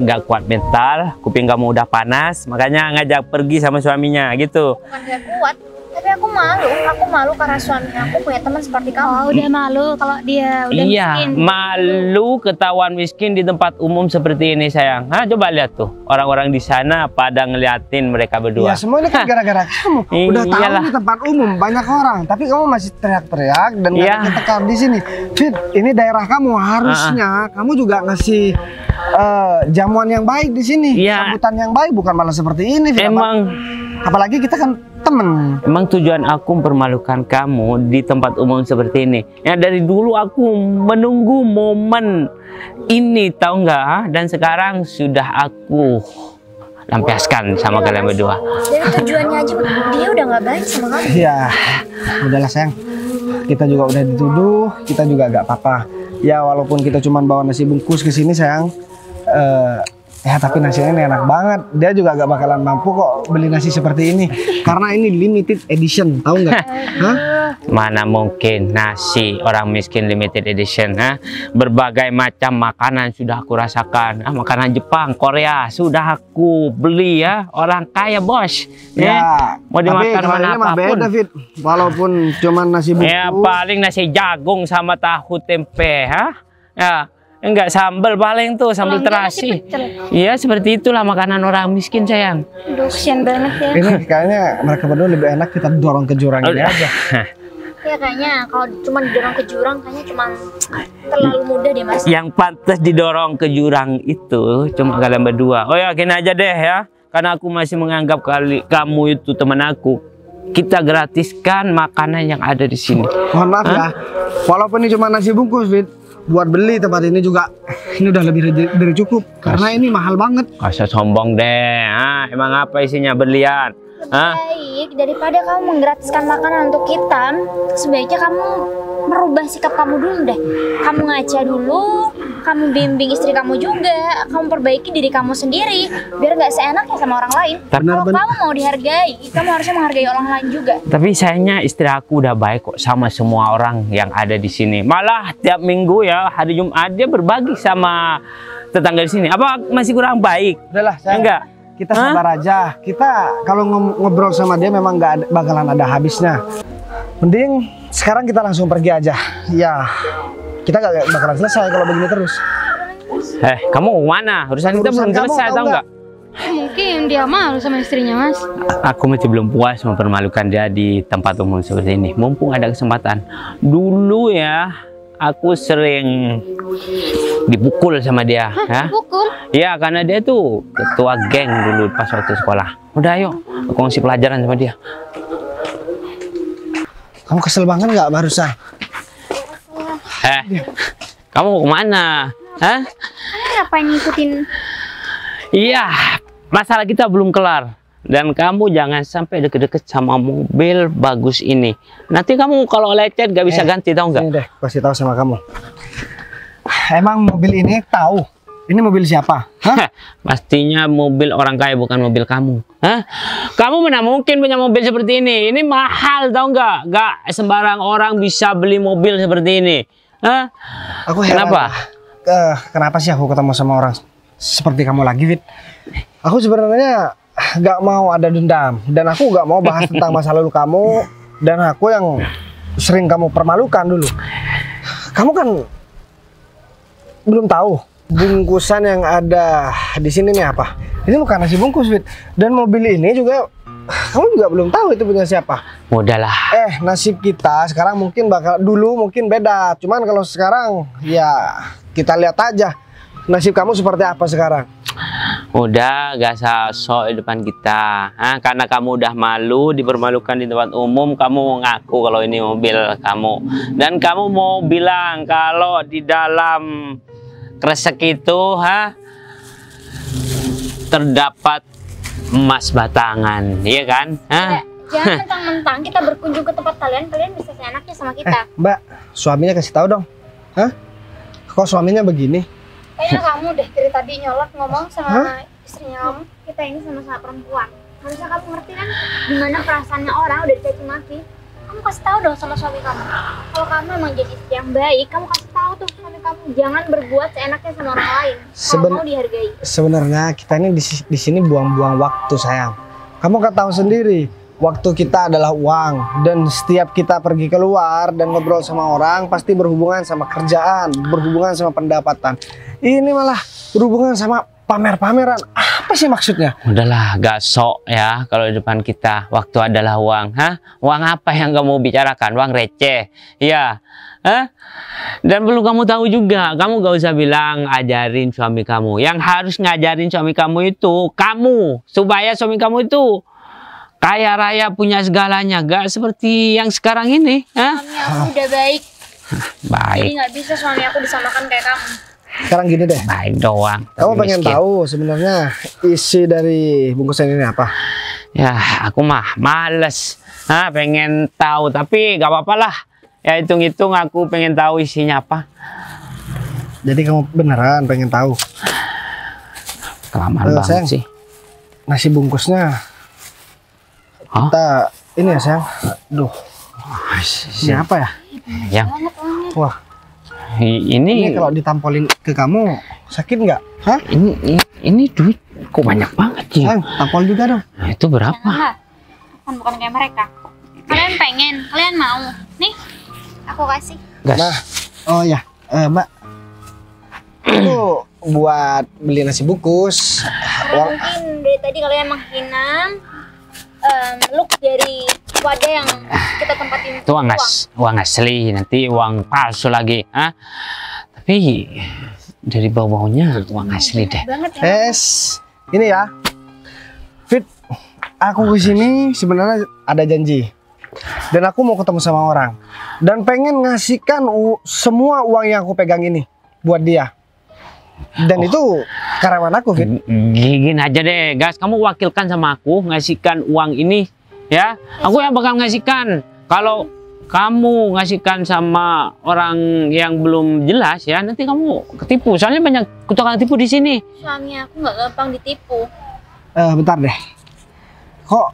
nggak kuat mental, kuping kamu udah panas, makanya ngajak pergi sama suaminya gitu. Bukan gak kuat, tapi aku malu karena suami aku punya teman seperti kamu. Oh, udah malu kalau dia udah miskin. Malu ketahuan miskin di tempat umum seperti ini, sayang. Coba lihat tuh, orang-orang di sana pada ngeliatin mereka berdua. Ya semua ini kan gara-gara kamu. Udah tahu di tempat umum banyak orang, tapi kamu masih teriak-teriak dan nggak tekar di sini. Fit, ini daerah kamu, harusnya kamu juga ngasih jamuan yang baik di sini, sambutan yang baik, bukan malah seperti ini. Fit. Emang. Apalagi kita kan temen. Emang tujuan aku mempermalukan kamu di tempat umum seperti ini. Ya dari dulu aku menunggu momen ini, tahu nggak? Dan sekarang sudah aku lampiaskan sama kalian berdua. Dari tujuannya aja dia udah nggak baik sama kamu. Ya, udahlah sayang. Kita juga udah dituduh, kita juga gak apa-apa. Ya walaupun kita cuma bawa nasi bungkus ke sini sayang. Ya tapi nasinya ini enak banget. Dia juga gak bakalan mampu kok beli nasi seperti ini. Karena ini limited edition, tahu nggak? Hah? Mana mungkin nasi orang miskin limited edition, ha? Berbagai macam makanan sudah aku rasakan. Makanan Jepang, Korea sudah aku beli ya. Orang kaya bos. Ya, mau dimakan tapi mana ini mah apapun. beda, Fit. Walaupun cuma nasi bungkus. Ya paling nasi jagung sama tahu tempe, ha? Ya. Enggak sambal paling tuh, sambal Kalau enggak nasi terasi. pecel. Iya seperti itulah makanan orang miskin sayang. Aduh, kesian banget ya. Ini kayaknya mereka berdua lebih enak kita dorong ke jurang ini aja. Ya kayaknya kalau cuma didorong ke jurang kayaknya cuma terlalu mudah deh mas. Yang pantas didorong ke jurang itu cuma kalian berdua. Oh ya gini aja deh ya, karena aku masih menganggap kamu itu teman aku. Kita gratiskan makanan yang ada di sini. Mohon maaf ya, walaupun ini cuma nasi bungkus, Fit. Buat beli tempat ini juga ini udah lebih dari cukup karena ini mahal banget. Kasih sombong deh, emang apa isinya berlian? Baik, daripada kamu menggratiskan makanan untuk kita, sebaiknya kamu merubah sikap kamu dulu deh. Kamu ngaca dulu, kamu bimbing istri kamu juga, kamu perbaiki diri kamu sendiri, biar nggak seenaknya sama orang lain. Kalau kamu mau dihargai, kamu harusnya menghargai orang lain juga. Tapi sayangnya istri aku udah baik kok sama semua orang yang ada di sini. Malah tiap minggu ya hari Jumat dia berbagi sama tetangga di sini. Apa masih kurang baik? Udahlah, sayang. Enggak. Kita sabar aja. Kita kalau ngobrol sama dia memang nggak bakalan ada habisnya. Mending sekarang kita langsung pergi aja. Ya, kita nggak bakalan selesai kalau begini terus. Kamu mana? Urusan kita belum selesai, tahu nggak? Mungkin dia malu sama istrinya, Mas. Aku masih belum puas mempermalukan dia di tempat umum seperti ini. Mumpung ada kesempatan. Dulu ya, aku sering dipukul sama dia. Ya. Pukul? Iya, karena dia tuh ketua geng dulu pas waktu sekolah. Udah ayo, aku ngasih pelajaran sama dia. Kamu kesel banget nggak barusan? Kamu mau kemana? Hah? Ngapain ngikutin? Iya, masalah kita belum kelar. Dan kamu jangan sampai deket-deket sama mobil bagus ini. Nanti kamu kalau lecet gak bisa ganti, tahu nggak? Ini deh, kasih tahu sama kamu. Emang mobil ini tahu? Ini mobil siapa? Hah? Pastinya mobil orang kaya, bukan mobil kamu. Hah? Kamu mana mungkin punya mobil seperti ini? Ini mahal, tahu nggak? Nggak sembarang orang bisa beli mobil seperti ini. Hah? Aku heran. Kenapa? Kenapa sih aku ketemu sama orang seperti kamu lagi, Fit? Aku sebenarnya nggak mau ada dendam dan aku nggak mau bahas tentang masa lalu kamu dan aku yang sering kamu permalukan dulu. Kamu kan belum tahu bungkusan yang ada di sini nih apa? Ini bukan nasi bungkus, Fit. Dan mobil ini juga kamu juga belum tahu itu punya siapa. Udahlah. Nasib kita sekarang mungkin dulu mungkin beda. Cuman kalau sekarang ya kita lihat aja nasib kamu seperti apa sekarang. Udah gak usah sok di depan kita. Karena kamu udah malu dipermalukan di tempat umum, kamu ngaku kalau ini mobil kamu. Dan kamu mau bilang kalau di dalam kresek itu terdapat emas batangan, iya kan? Jangan mentang-mentang kita berkunjung ke tempat kalian bisa seenaknya sama kita. Mbak, suaminya kasih tahu dong. Hah? Kok suaminya begini? Kayaknya kamu deh dari tadi nyolot ngomong sama istrinya kamu. Kita ini sama-sama perempuan. Harusnya kamu ngerti kan gimana perasaannya orang udah dicaci maki. Kamu kasih tahu dong sama suami kamu. Kalau kamu emang jadi istri yang baik, kamu kasih tahu tuh suami kamu jangan berbuat seenaknya sama orang lain. Kalau mau dihargai. Sebenarnya kita ini di sini buang-buang waktu, sayang. Kamu kan tahu sendiri, waktu kita adalah uang dan setiap kita pergi keluar dan ngobrol sama orang pasti berhubungan sama kerjaan, berhubungan sama pendapatan. Ini malah berhubungan sama pamer-pameran. Apa sih maksudnya? Udahlah, gak sok ya kalau di depan kita. Waktu adalah uang. Uang apa yang kamu bicarakan? Uang receh. Iya. Dan perlu kamu tahu juga, kamu gak usah bilang ajarin suami kamu. Yang harus ngajarin suami kamu itu kamu, supaya suami kamu itu kaya raya punya segalanya, gak seperti yang sekarang ini. Hah? Suami aku udah baik. Jadi Baik, nggak bisa suami aku disamakan kayak kamu. Sekarang gini deh. baik doang. Kamu tapi pengen miskin. tahu sebenarnya isi dari bungkusan ini apa? Ya, aku mah males. Pengen tahu, tapi gak apa-apa lah. Ya hitung-hitung aku pengen tahu isinya apa. Jadi kamu beneran pengen tahu? Kelamaan banget sayang. sih. Nasi bungkusnya Hah? kita ini ya sayang. Aduh, ini apa ya? Yang Wah, ini ini kalau ditampolin ke kamu sakit nggak? Hah? ini duit kok banyak banget ya? Sayang, tampol juga dong. Nah, itu berapa? Janganlah. Bukan kayak mereka. Kalian pengen, kalian mau. Nih, aku kasih. Gas. Nah, oh ya, Mbak, itu buat beli nasi bungkus. Karena mungkin dari tadi kalian menghina look dari wadah yang kita tempatin Itu uang asli, nanti uang palsu lagi. Tapi dari bau-baunya uang asli deh. banget ya. Ini ya, Fit, aku kesini sebenarnya ada janji. Dan aku mau ketemu sama orang. Dan pengen ngasihkan semua uang yang aku pegang ini buat dia. Dan itu karyawan aku, Fit. Gini aja deh, Gas. Kamu wakilkan sama aku ngasihkan uang ini, ya. Aku yang bakal ngasihkan. Kalau kamu ngasihkan sama orang yang belum jelas, ya nanti kamu ketipu. Soalnya banyak tukang tipu di sini. Suami aku nggak gampang ditipu. Bentar deh. Kok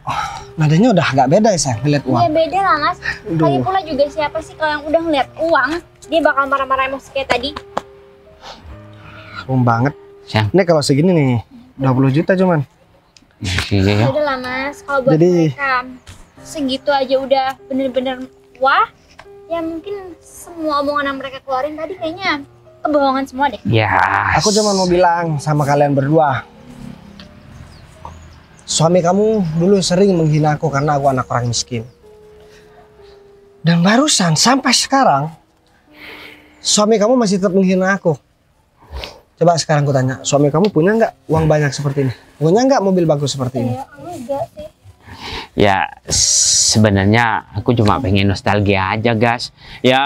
nadanya udah agak beda ya, sayang, ngeliat uang? Ya beda lah mas. Lagi pula juga siapa sih kalau yang udah ngeliat uang dia bakal marah-marah emosi kayak tadi. Banget. Sayang. Ini kalau segini nih, 20 juta cuman. Iya ya. Udah lah mas. Kalau buat Jadi- mereka segitu aja udah bener-bener wah. Ya mungkin semua omongan yang mereka keluarin tadi kayaknya kebohongan semua deh. Ya. Aku cuma mau bilang sama kalian berdua. Suami kamu dulu sering menghina aku karena aku anak orang miskin. Dan barusan sampai sekarang suami kamu masih tetap menghina aku. Coba sekarang aku tanya, suami kamu punya nggak uang banyak seperti ini? Punya nggak mobil bagus seperti ini? Ya enggak sih. Ya sebenarnya aku cuma pengen nostalgia aja, Gas. Ya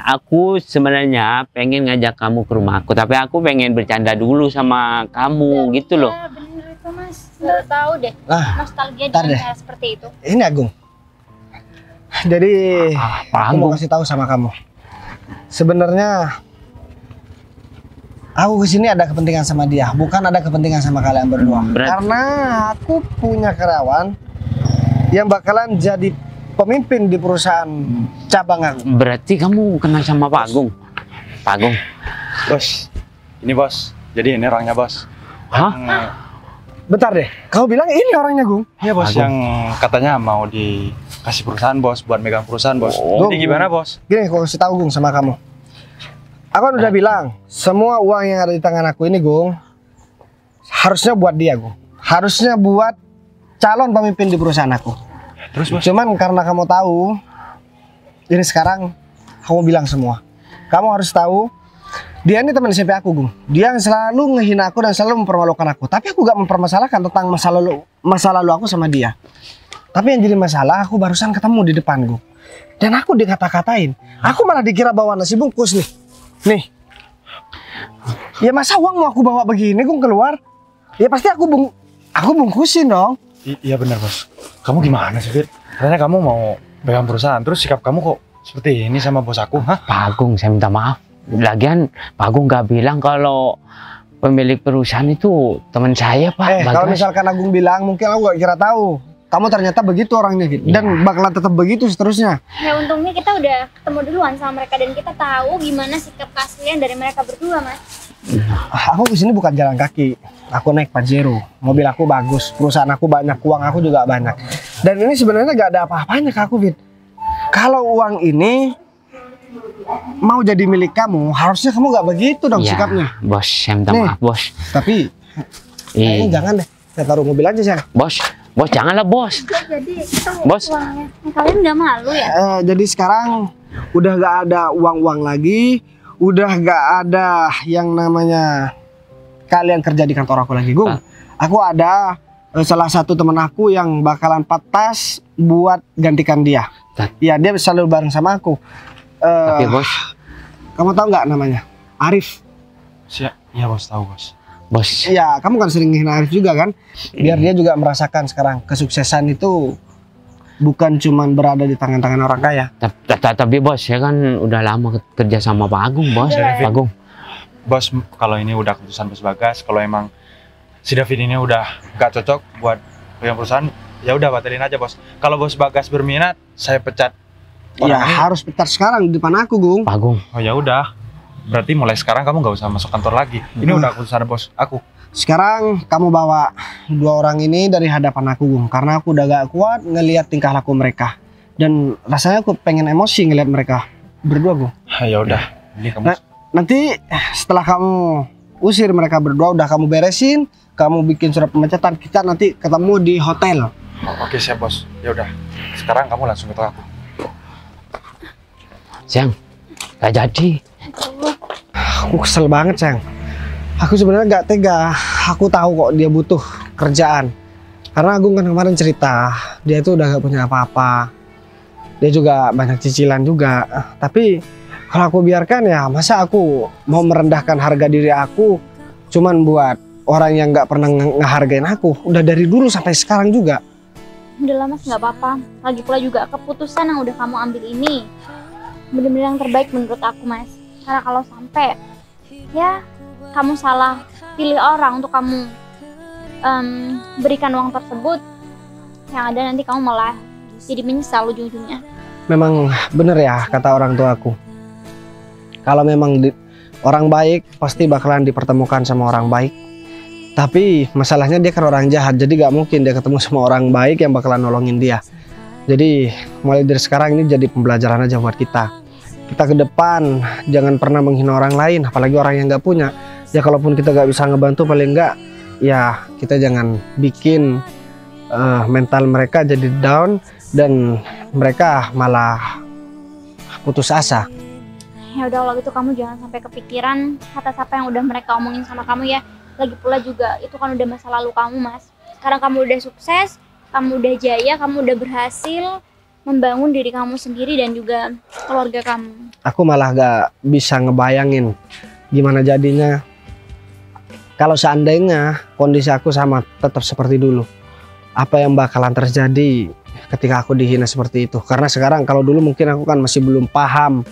aku sebenarnya pengen ngajak kamu ke rumahku, tapi aku pengen bercanda dulu sama kamu gitu loh. Ya bener itu mas. Baru tahu deh. Ah, Nostalgia ntar dengan deh. cara seperti itu. Ini Agung. Jadi Apa aku mau Agung? kasih tahu sama kamu. Sebenarnya aku kesini ada kepentingan sama dia, bukan ada kepentingan sama kalian berdua. Karena aku punya karyawan yang bakalan jadi pemimpin di perusahaan cabang aku. Berarti kamu kenal sama Pak Agung? Pak Agung? Bos, ini bos. Jadi ini orangnya bos. Hah? Bentar deh, kau bilang ini orangnya, Gung? Iya bos, Agung. yang katanya mau dikasih perusahaan bos, buat megang perusahaan bos. Oh. Jadi gimana bos? Gini, aku kasih tahu, Gung, sama kamu. Aku kan udah bilang, semua uang yang ada di tangan aku ini, Gung, harusnya buat dia, Gung. Harusnya buat calon pemimpin di perusahaan aku. Terus bos? Cuman karena kamu tahu, ini sekarang kamu bilang semua. Kamu harus tahu, dia ini teman SMP aku, Gung. Dia yang selalu ngehina aku dan selalu mempermalukan aku. Tapi aku gak mempermasalahkan tentang masa lalu aku sama dia. Tapi yang jadi masalah, aku barusan ketemu di depan, Gung. Dan aku dikata-katain. Aku malah dikira bawa nasi bungkus nih. Nih. Ya masa uang mau aku bawa begini, Gung, keluar? Ya pasti aku bungkusin dong. Iya benar bos. Kamu gimana sih Fit? Katanya kamu mau pegang perusahaan, terus sikap kamu kok seperti ini sama bos aku, hah? Pak Agung, saya minta maaf. Lagian Pak Agung nggak bilang kalau pemilik perusahaan itu teman saya, Pak. Kalau Bagas. misalkan Agung bilang, mungkin aku gak kira tahu. Kamu ternyata begitu orangnya, Fit. Dan bakalan tetap begitu seterusnya. Ya untungnya kita udah ketemu duluan sama mereka dan kita tahu gimana sikap keaslian dari mereka berdua mas. Aku kesini bukan jalan kaki. Aku naik Pajero. Mobil aku bagus. Perusahaan aku banyak. Uang aku juga banyak. Dan ini sebenarnya gak ada apa-apanya ke aku, Fit. Kalau uang ini mau jadi milik kamu, harusnya kamu gak begitu dong Ya, sikapnya. bos, saya minta Nih. maaf, bos. Tapi kayaknya jangan deh. Saya taruh mobil aja, sayang. Bos, janganlah, bos. Jadi itu Bos. uangnya. Kalian nggak malu ya? Jadi sekarang udah gak ada uang-uang lagi. Udah gak ada yang namanya kalian kerja di kantor aku lagi, Gung. Aku ada salah satu teman aku yang bakalan patas buat gantikan dia. Ya, dia selalu bareng sama aku. Tapi bos, Kamu tahu nggak namanya? Arif. Iya bos, tahu bos. Bos, Ya, kamu kan sering ngehina Arif juga kan? Biar dia juga merasakan sekarang kesuksesan itu bukan cuman berada di tangan-tangan orang kaya. tapi bos, saya kan udah lama kerja sama Pak Agung, bos. Pak Agung. Bos, kalau ini udah keputusan Bos Bagas, kalau emang si David ini udah gak cocok buat pegang perusahaan, ya udah batalin aja bos. Kalau Bos Bagas berminat, saya pecat. Ya, harus pecat sekarang di depan aku, Gung. Pak Agung. Oh ya udah. Berarti mulai sekarang kamu nggak usah masuk kantor lagi. Ini udah keputusan bos aku. Sekarang kamu bawa dua orang ini dari hadapan aku, Gung, karena aku udah gak kuat ngelihat tingkah laku mereka. Dan rasanya aku pengen emosi ngelihat mereka berdua, Gung. Ya udah. Ini kamu. Nanti setelah kamu usir mereka berdua, udah kamu beresin, kamu bikin surat pemecatan, kita nanti ketemu di hotel. Oke siap bos. Ya udah. Sekarang kamu langsung ke aku. Sayang, gak jadi. Aku kesel banget, sayang. Aku sebenarnya gak tega. Aku tahu kok dia butuh kerjaan. Karena Agung kan kemarin cerita, dia itu udah gak punya apa-apa. Dia juga banyak cicilan juga. Tapi kalau aku biarkan, ya masa aku mau merendahkan harga diri aku cuman buat orang yang gak pernah ngehargain aku. Udah dari dulu sampai sekarang juga. Udah lama nggak apa-apa. Lagi pula juga keputusan yang udah kamu ambil ini bener-bener yang terbaik menurut aku, Mas. Karena kalau sampai ya kamu salah pilih orang untuk kamu berikan uang tersebut, yang ada nanti kamu malah jadi menyesal ujung-ujungnya. Memang bener ya kata orang tua aku. Kalau memang orang baik pasti bakalan dipertemukan sama orang baik. Tapi masalahnya dia kan orang jahat, jadi gak mungkin dia ketemu sama orang baik yang bakalan nolongin dia. Jadi mulai dari sekarang ini jadi pembelajaran aja buat kita. Kita ke depan jangan pernah menghina orang lain, apalagi orang yang gak punya. Ya kalaupun kita gak bisa ngebantu, paling enggak ya kita jangan bikin mental mereka jadi down dan mereka malah putus asa. Ya udah, kalau gitu kamu jangan sampai kepikiran kata apa yang udah mereka omongin sama kamu ya. Lagi pula juga itu kan udah masa lalu kamu, Mas. Sekarang kamu udah sukses, kamu udah jaya, kamu udah berhasil membangun diri kamu sendiri dan juga keluarga kamu. Aku malah gak bisa ngebayangin gimana jadinya kalau seandainya kondisi aku sama tetap seperti dulu. Apa yang bakalan terjadi ketika aku dihina seperti itu. Karena sekarang kalau dulu mungkin aku kan masih belum paham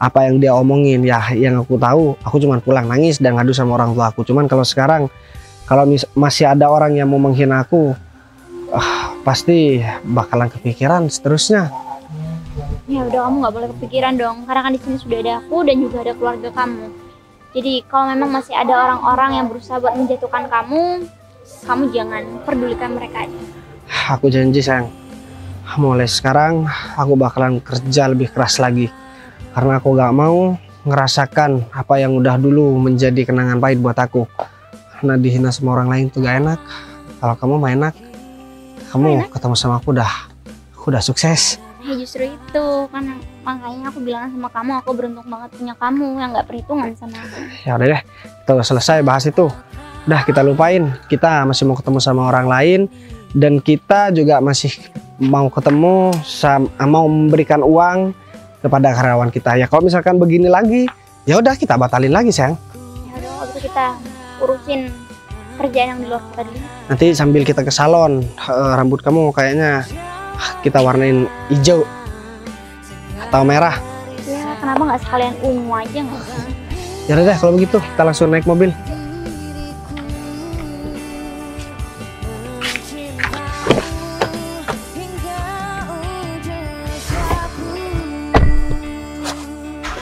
apa yang dia omongin. Ya yang aku tahu, aku cuma pulang nangis dan ngadu sama orang tua aku. Cuman kalau sekarang, kalau masih ada orang yang mau menghina aku, pasti bakalan kepikiran seterusnya. Ya udah, kamu nggak boleh kepikiran dong, karena kan di sini sudah ada aku dan juga ada keluarga kamu. Jadi kalau memang masih ada orang-orang yang berusaha buat menjatuhkan kamu jangan pedulikan mereka aja. Aku janji, sayang, mulai sekarang aku bakalan kerja lebih keras lagi. Karena aku gak mau ngerasakan apa yang udah dulu menjadi kenangan pahit buat aku. Karena dihina sama orang lain tuh gak enak. Kalau kamu mah enak. Kamu ketemu sama aku udah sukses. Ya justru itu kan makanya aku bilang sama kamu, aku beruntung banget punya kamu yang gak perhitungan sama aku. Ya udah deh, kita udah selesai bahas itu. Udah kita lupain, kita masih mau ketemu sama orang lain. Dan kita juga masih mau ketemu, mau memberikan uang kepada karyawan kita. Ya kalau misalkan begini lagi, ya udah kita batalin lagi, sayang. Ya udah, waktu itu kita urusin kerjaan yang di luar kota dulu. Nanti sambil kita ke salon, rambut kamu kayaknya kita warnain hijau atau merah. Ya kenapa nggak sekalian ungu aja nggak? Ya udah deh, kalau begitu kita langsung naik mobil.